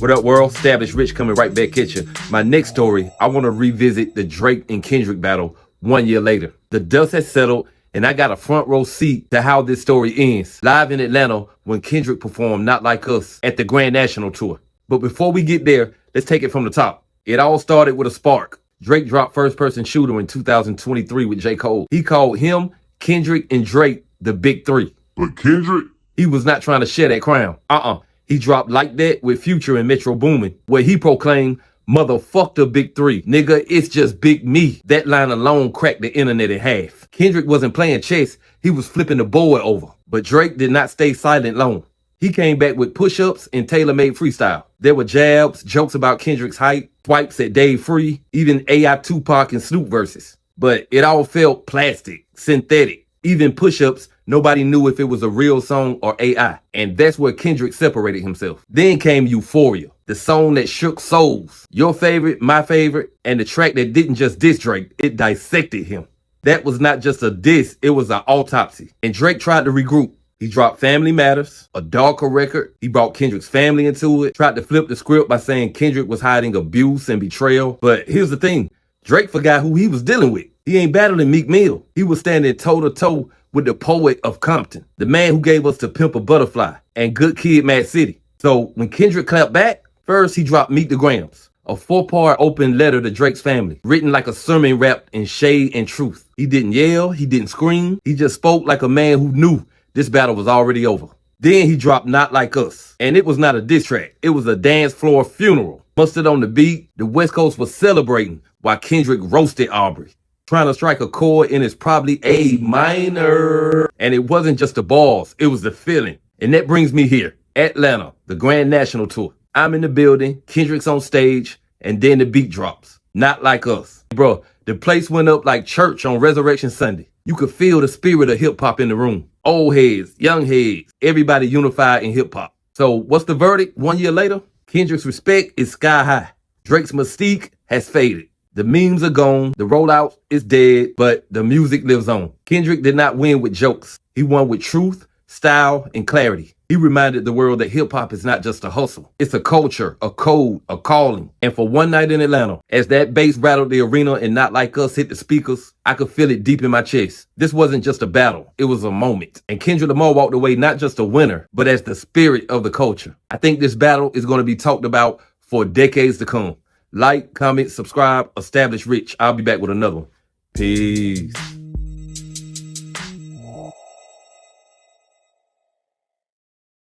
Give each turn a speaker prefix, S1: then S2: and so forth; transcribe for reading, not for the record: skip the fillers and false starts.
S1: What up, world? Established Rich coming right back at you. My next story, I want to revisit the Drake and Kendrick battle 1 year later. The dust has settled, and I got a front row seat to how this story ends. Live in Atlanta when Kendrick performed Not Like Us at the Grand National Tour. But before we get there, let's take it from the top. It all started with a spark. Drake dropped First Person Shooter in 2023 with J. Cole. He called him, Kendrick, and Drake the Big Three.
S2: But Kendrick?
S1: He was not trying to share that crown. He dropped Like That with Future and Metro Boomin, where he proclaimed, "Motherfuck the Big Three. Nigga, it's just Big Me." That line alone cracked the internet in half. Kendrick wasn't playing chess, he was flipping the board over. But Drake did not stay silent long. He came back with push-ups and tailor-made freestyle. There were jabs, jokes about Kendrick's height, swipes at Dave Free, even AI Tupac and Snoop verses. But it all felt plastic, synthetic. Even push-ups, nobody knew if it was a real song or AI. And that's where Kendrick separated himself. Then came Euphoria, the song that shook souls. Your favorite, my favorite, and the track that didn't just diss Drake, it dissected him. That was not just a diss, it was an autopsy. And Drake tried to regroup. He dropped Family Matters, a darker record. He brought Kendrick's family into it, tried to flip the script by saying Kendrick was hiding abuse and betrayal. But here's the thing, Drake forgot who he was dealing with. He ain't battling Meek Mill. He was standing toe-to-toe with the poet of Compton, the man who gave us To Pimp a Butterfly and Good Kid, Mad City. So when Kendrick clapped back, first he dropped Meet the Grams, a 4-part open letter to Drake's family, written like a sermon wrapped in shade and truth. He didn't yell, he didn't scream, he just spoke like a man who knew this battle was already over. Then he dropped Not Like Us, and it was not a diss track, it was a dance floor funeral. Mustard on the beat, the West Coast was celebrating while Kendrick roasted Aubrey, trying to strike a chord in its probably A minor. And it wasn't just the balls, it was the feeling. And that brings me here, Atlanta, the Grand National Tour. I'm in the building, Kendrick's on stage, and then the beat drops. Not Like Us. Bro, the place went up like church on Resurrection Sunday. You could feel the spirit of hip hop in the room. Old heads, young heads, everybody unified in hip hop. So what's the verdict 1 year later? Kendrick's respect is sky high. Drake's mystique has faded. The memes are gone, the rollout is dead, but the music lives on. Kendrick did not win with jokes. He won with truth, style, and clarity. He reminded the world that hip-hop is not just a hustle. It's a culture, a code, a calling. And for one night in Atlanta, as that bass rattled the arena and Not Like Us hit the speakers, I could feel it deep in my chest. This wasn't just a battle, it was a moment. And Kendrick Lamar walked away not just a winner, but as the spirit of the culture. I think this battle is going to be talked about for decades to come. Like, comment, subscribe, Established Rich. I'll be back with another one. Peace.